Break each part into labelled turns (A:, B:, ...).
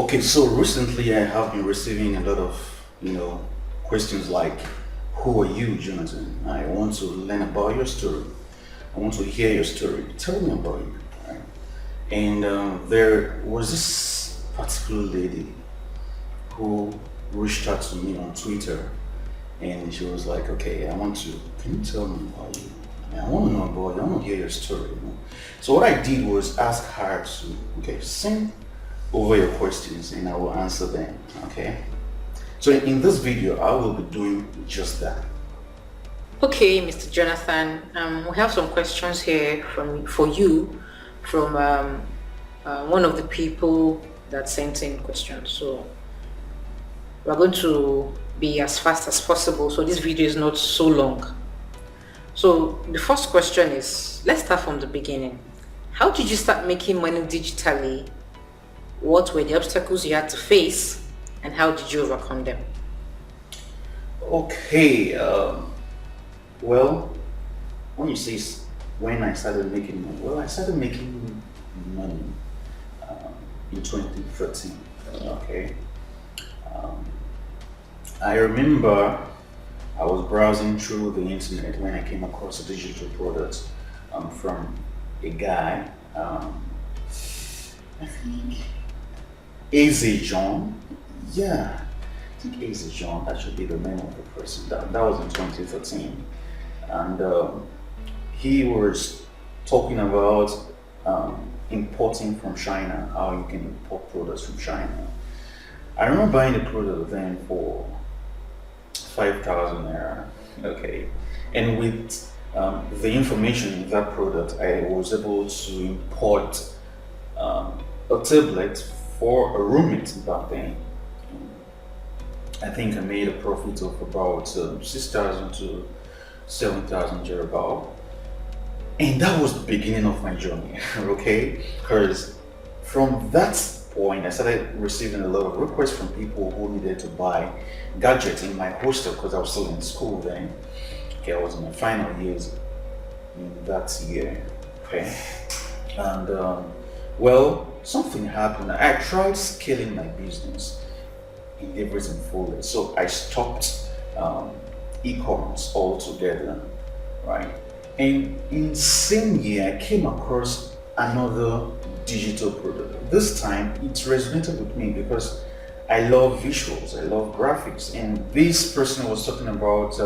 A: Okay, so recently I have been receiving a lot of, questions like, who are you, Jonathan? I want to learn about your story. I want to hear your story. Tell me about you. Right? And there was this particular lady who reached out to me on Twitter, and she was like, "Okay, can you tell me about you? I want to know about you. I want to hear your story." So what I did was ask her to, send over your questions, and I will answer them. Okay. So in this video, I will be doing just that.
B: Okay, Mr. Jonathan, we have some questions here for you from one of the people that sent in questions. So we're going to be as fast as possible, so this video is not so long. So the first question is, let's start from the beginning. How did you start making money digitally? What were the obstacles you had to face, and how did you overcome them?
A: Okay. Well, when you say when I started making money, well, I started making money in 2013. Okay. Um, I remember I was browsing through the internet when I came across a digital product from a guy. I think AZ John. Yeah, I think AZ John. That should be the name of the person. That was in 2013, and he was talking about importing from China. How you can import products from China. I remember buying the product then for 5,000 naira. Okay, and with the information in that product, I was able to import a tablet for a roommate back then. I think I made a profit of about 6,000 to 7,000 thereabout. And that was the beginning of my journey, okay? Because from that point, I started receiving a lot of requests from people who needed to buy gadgets in my hostel because I was still in school then. Okay, I was in my final years in that year, okay? And well, something happened. I tried scaling my business in everything folded. So I stopped e-commerce altogether, right? And in the same year, I came across another digital product. This time, it resonated with me because I love visuals, I love graphics, and this person was talking about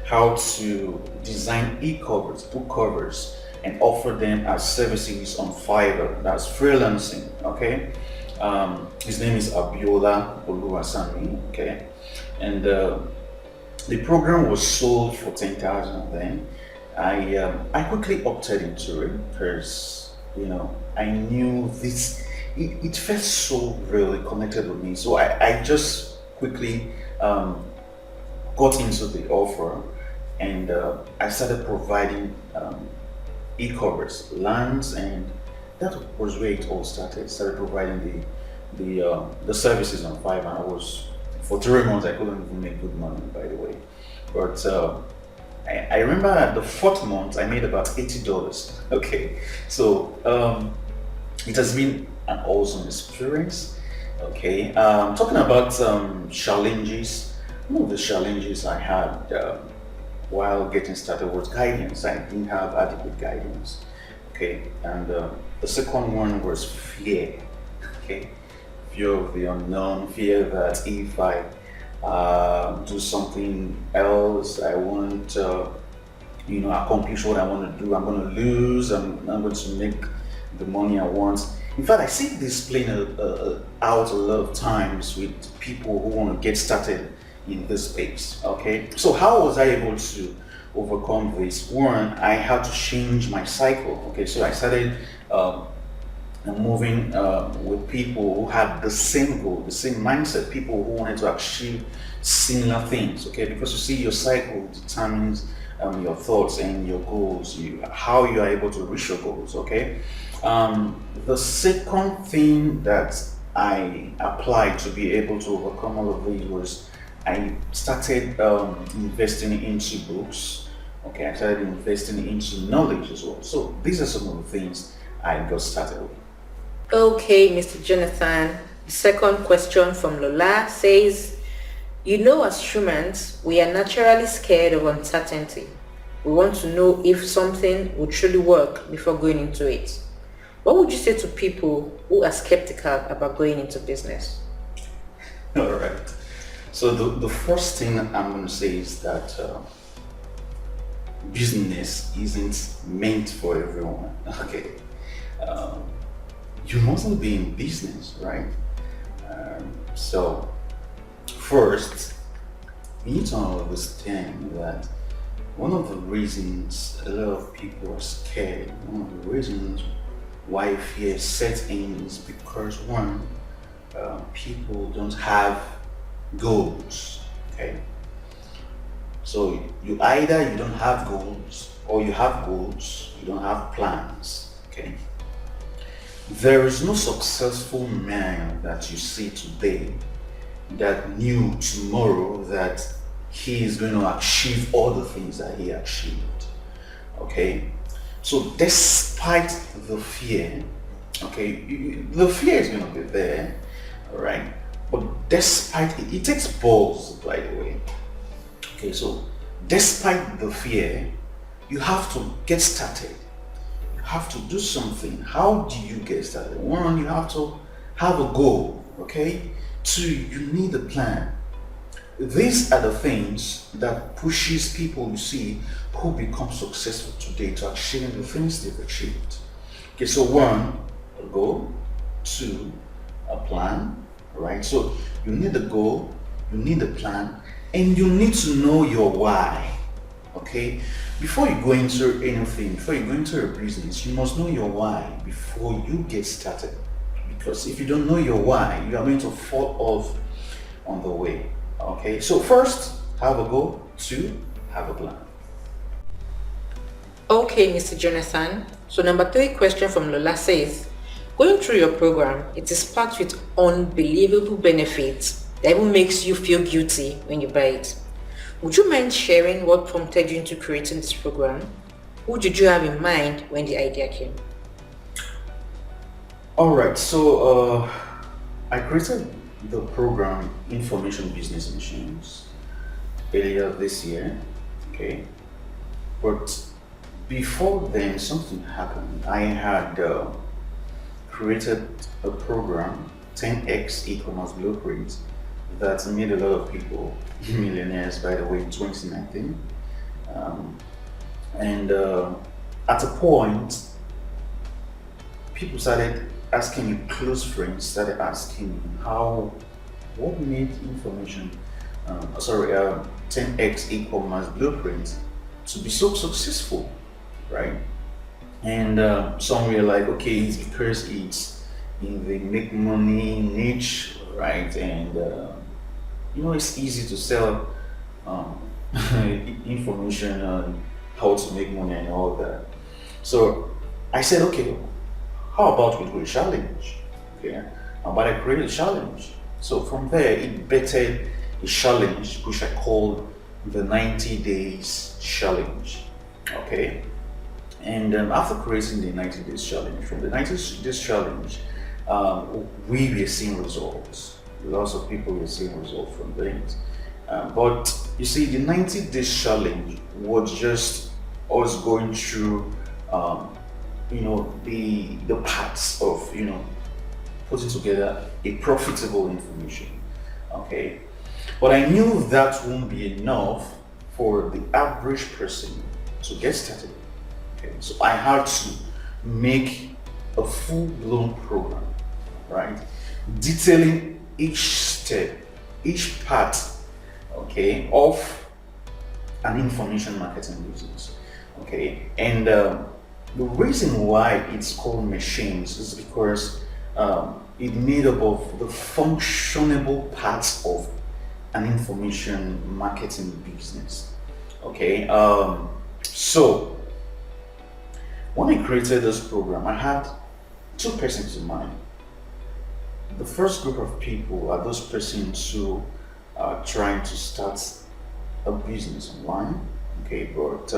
A: how to design e-covers, book covers, and offer them as services on Fiverr. That's freelancing, okay? His name is Abiola Oluwasami, okay? And the program was sold for 10,000 then. I quickly opted into it because, I knew this, it felt so really connected with me. So I just quickly got into the offer, and I started providing e-covers, lands, and that was where it all started. Started providing the services on Fiverr, and I was for 3 months I couldn't even make good money, by the way. But I remember the fourth month I made about $80. Okay, so it has been an awesome experience. Okay, talking about challenges. One of the challenges I had while getting started was guidance. I didn't have adequate guidance. Okay, and the second one was fear. Okay, fear of the unknown, fear that if I do something else, I won't, accomplish what I want to do. I'm going to lose. I'm not going to make the money I want. In fact, I see this playing out a lot of times with people who want to get started in this space. Okay, so how was I able to overcome this? One, I had to change my cycle. Okay, so I started moving with people who had the same goal, the same mindset, people who wanted to achieve similar things. Okay, because you see, your cycle determines your thoughts and your goals, how you are able to reach your goals. Okay, the second thing that I applied to be able to overcome all of these was I started investing into books. Okay, I started investing into knowledge as well. So these are some of the things I got started with.
B: Okay, Mr. Jonathan. The second question from Lola says, you know, as humans, we are naturally scared of uncertainty. We want to know if something will truly work before going into it. What would you say to people who are skeptical about going into business?
A: All right. So the first thing I'm going to say is that business isn't meant for everyone. Okay. Um, you mustn't be in business, right? So first, you need to understand that one of the reasons a lot of people are scared, one of the reasons why fear sets in is because one, people don't have goals. Okay, so you don't have goals, or you have goals, you don't have plans. Okay, there is no successful man that you see today that knew tomorrow that he is going to achieve all the things that he achieved. Okay, so despite the fear, okay, the fear is going to be there, all right, but despite it takes balls, by the way. Okay, so despite the fear, you have to get started. You have to do something. How do you get started? One, you have to have a goal. Okay, two, you need a plan. These are the things that pushes people you see who become successful today to achieving the things they've achieved. Okay, so one, a goal, two, a plan, right? So you need a goal, you need a plan, and you need to know your why. Okay, before you go into anything, before you go into a business, you must know your why before you get started. Because if you don't know your why, you are going to fall off on the way. Okay, so first, have a goal. Two, have a plan.
B: Okay, Mr. Jonathan. So number three question from Lola says, going through your program, it is packed with unbelievable benefits that even makes you feel guilty when you buy it. Would you mind sharing what prompted you into creating this program? Who did you have in mind when the idea came?
A: All right, so I created the program Information Business Machines earlier this year. Okay, but before then, something happened. I had created a program, 10x e-commerce blueprint, that made a lot of people millionaires, by the way, in 2019. Um, and at a point, people started asking me, close friends started asking me what made information, 10x e-commerce blueprint to be so successful, right? And some were like, okay, it's because it's in the make money niche, right? And it's easy to sell um, information on how to make money and all that. So I said, okay, how about we do a challenge? Okay, how about I create a challenge? So from there, it bettered a challenge which I called the 90 days challenge. Okay, and after creating the 90 days challenge, from the 90 days challenge, we were seeing results. Lots of people were seeing results from things. But you see, the 90 days challenge was just us going through, the parts of, putting together a profitable information. Okay, but I knew that won't be enough for the average person to get started. Okay, so I had to make a full-blown program, right? Detailing each step, each part, okay, of an information marketing business. Okay, and the reason why it's called machines is because it made up of the functionable parts of an information marketing business. Okay, so when I created this program, I had two persons in mind. The first group of people are those persons who are trying to start a business online, okay, but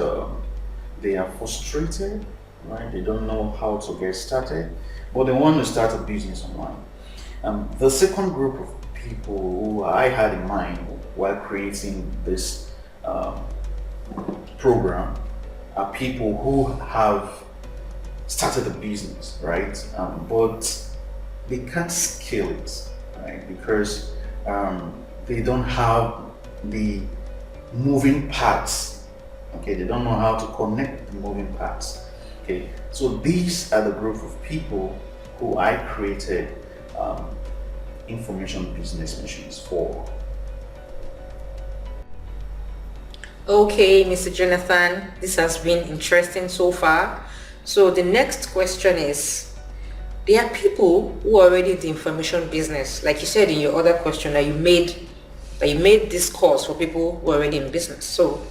A: they are frustrated, right? They don't know how to get started. but they want to start a business online. The second group of people who I had in mind while creating this program are people who have started a business, right? But they can't scale it, right? Because they don't have the moving parts. Okay, they don't know how to connect the moving parts. Okay, so these are the group of people who I created information business machines for.
B: Okay, Mr. Jonathan, this has been interesting so far. So the next question is, there are people who are already in the information business, like you said in your other question that you made this course for people who are already in business. So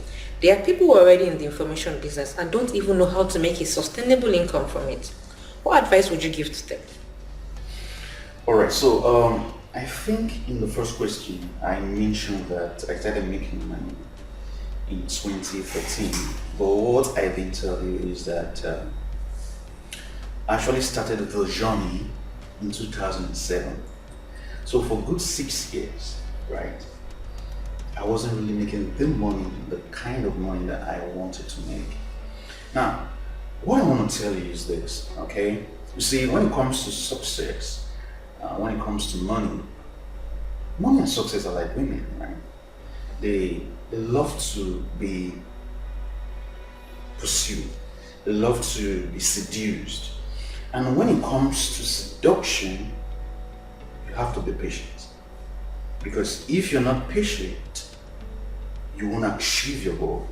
B: there are people who are already in the information business and don't even know how to make a sustainable income from it. What advice would you give to them?
A: All right, so I think in the first question I mentioned that I started making money in 2013, but what I didn't tell you is that I actually started the journey in 2007. So for good 6 years, right, I wasn't really making the money, the kind of money that I wanted to make. Now, what I want to tell you is this, okay? You see, when it comes to success, when it comes to money and success are like women, right? They love to be pursued. They love to be seduced. And when it comes to seduction, you have to be patient. Because if you're not patient, you won't achieve your goal.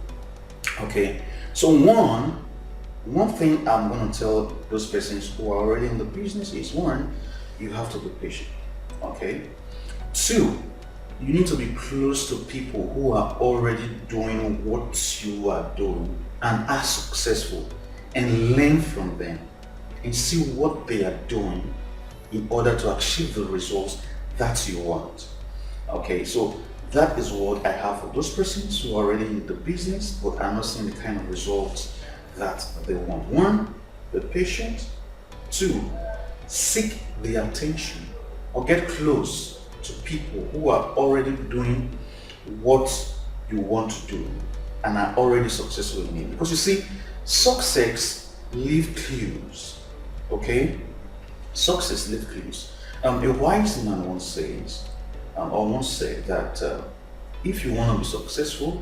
A: Okay? So one thing I'm going to tell those persons who are already in the business is, one, you have to be patient. Okay? Two, you need to be close to people who are already doing what you are doing and are successful, and learn from them and see what they are doing in order to achieve the results that you want. Okay, so that is what I have for those persons who are already in the business but are not seeing the kind of results that they want. One, be patient. Two, seek the attention or get close to people who are already doing what you want to do and are already successful in it. Because you see, success leaves clues. Okay? Success leaves clues. A wise man once said that if you want to be successful,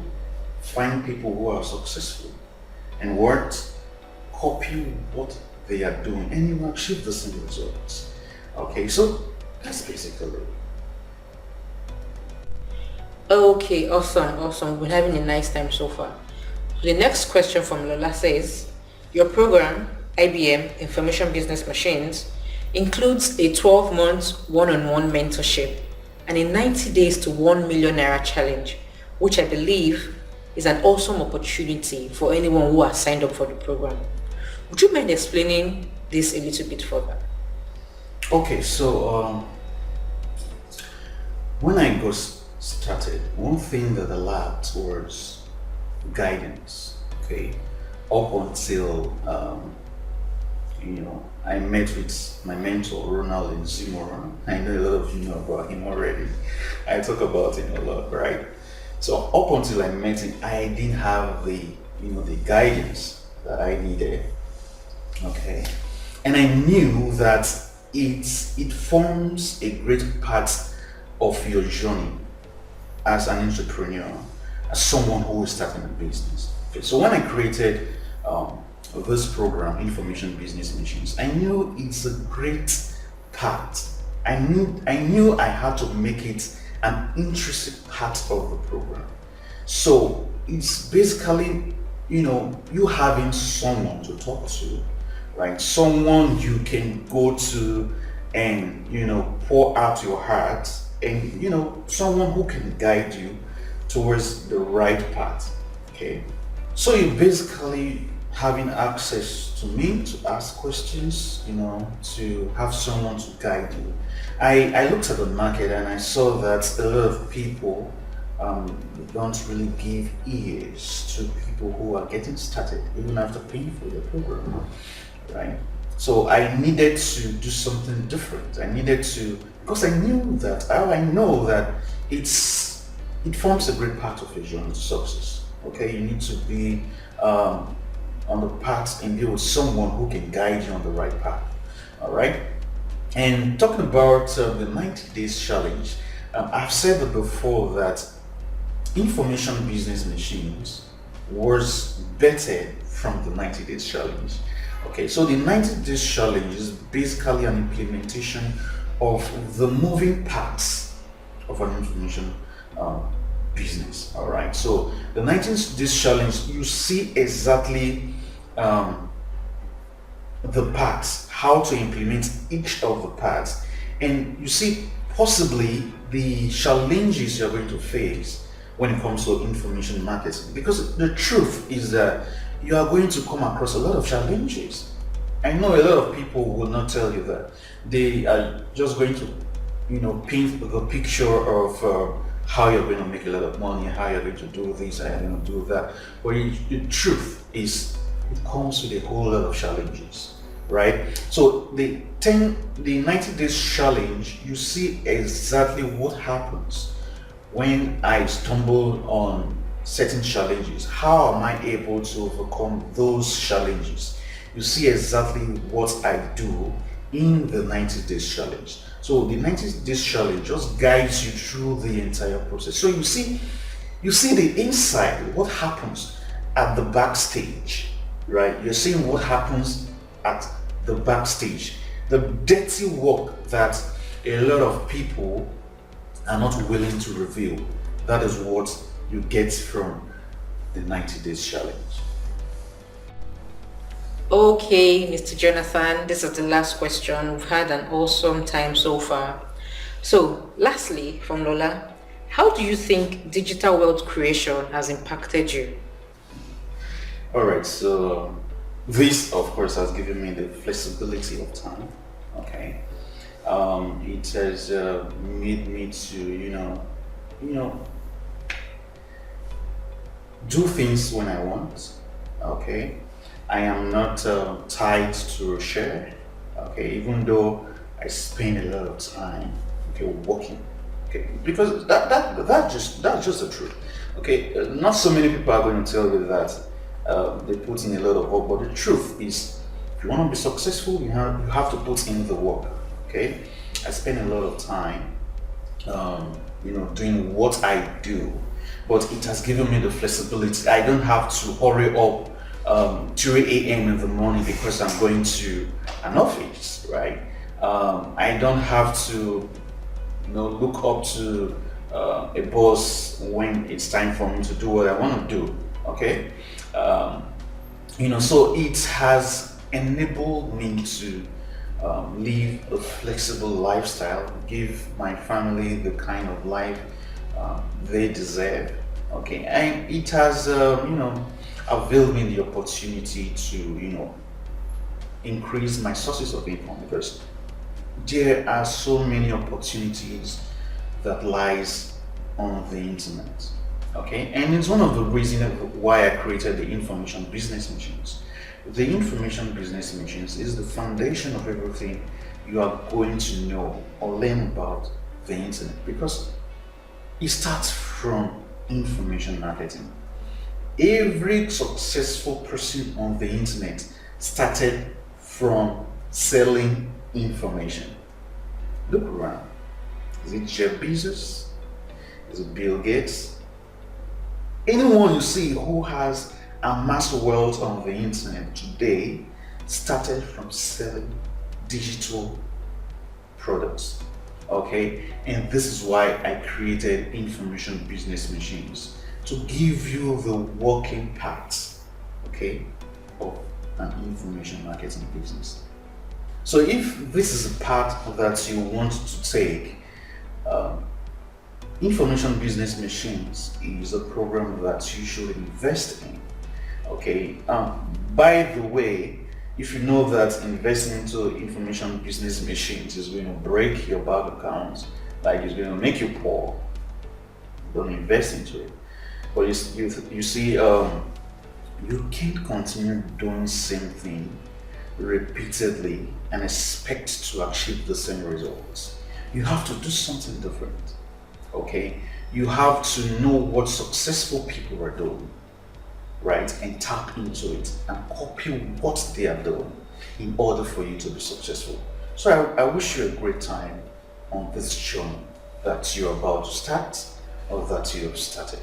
A: find people who are successful and copy what they are doing, and you will achieve the same results. Okay, so that's basically it.
B: Okay, awesome. We're having a nice time so far. The next question from Lola says, your program, IBM Information Business Machines, includes a 12-month one-on-one mentorship and a 90 days to 1 million naira challenge, which I believe is an awesome opportunity for anyone who has signed up for the program. Would you mind explaining this a little bit further?
A: Okay, so when I got started, one thing that I lacked was guidance. Okay, up until I met with my mentor Ronald Zimora. I know a lot of you know about him already. I talk about him a lot, right? So up until I met him, I didn't have the guidance that I needed. Okay, and I knew that it forms a great part of your journey as an entrepreneur, as someone who is starting a business. Okay, so when I created this program, Information Business Machines, I knew it's a great part. I knew I had to make it an intrinsic part of the program. So it's basically, you having someone to talk to, right? Someone you can go to and, pour out your heart, and, someone who can guide you towards the right path. Okay. So you basically having access to me to ask questions, to have someone to guide you. I looked at the market and I saw that a lot of people don't really give ears to people who are getting started, even after paying for the program, right? So I needed to do something different. I needed to, because I knew that, I know that it forms a great part of your journey to success. Okay, you need to be on the path and be with someone who can guide you on the right path. All right. And talking about the 90 days challenge, I've said it before that information business machines was better from the 90 days challenge. Okay, so the 90 days challenge is basically an implementation of the moving parts of an information business. All right, so the 90 days challenge, you see exactly the parts, how to implement each of the parts, and you see possibly the challenges you're going to face when it comes to information marketing. Because the truth is that you are going to come across a lot of challenges. I know a lot of people will not tell you that. They are just going to, paint the picture of how you're going to make a lot of money, how you're going to do this, how you're going to do that. But the truth is, it comes with a whole lot of challenges, right? So the 90 days challenge, you see exactly what happens when I stumble on certain challenges. How am I able to overcome those challenges? You see exactly what I do in the 90 days challenge. So the 90 days challenge just guides you through the entire process. So you see the inside, what happens at the backstage, right? You're seeing what happens at the backstage, the dirty work that a lot of people are not willing to reveal. That is what you get from the 90 days challenge.
B: Okay, Mr. Jonathan, this is the last question. We've had an awesome time so far. So, lastly, from Lola, how do you think digital wealth creation has impacted you?
A: All right, so this, of course, has given me the flexibility of time. Okay, it has made me to, do things when I want. Okay, I am not tied to a share. Okay, even though I spend a lot of time, okay, working. Okay, because that's just the truth. Okay, not so many people are going to tell you that they put in a lot of work, but the truth is, if you want to be successful, you have to put in the work. Okay, I spend a lot of time, doing what I do, but it has given me the flexibility. I don't have to hurry up 3 a.m. in the morning because I'm going to an office, right? I don't have to, look up to a boss when it's time for me to do what I want to do. Okay, so it has enabled me to live a flexible lifestyle, give my family the kind of life they deserve. Okay, and it has, availed me the opportunity to, increase my sources of income, because there are so many opportunities that lies on the internet. Okay, and it's one of the reasons why I created the information business machines. The information business machines is the foundation of everything you are going to know or learn about the internet, because it starts from information marketing. Every successful person on the internet started from selling information. Look around. Is it Jeff Bezos? Is it Bill Gates? Anyone you see who has amassed wealth on the internet today started from selling digital products. Okay, and this is why I created information business machines, to give you the working parts, okay, of an information marketing business. So if this is a path that you want to take, information business machines is a program that you should invest in. Okay, by the way, if you know that investing into information business machines is going to break your bank account, like it's going to make you poor, don't invest into it. But you see, you can't continue doing the same thing repeatedly and expect to achieve the same results. You have to do something different. Okay? You have to know what successful people are doing, right? And tap into it and copy what they are doing in order for you to be successful. So I wish you a great time on this journey that you're about to start or that you have started.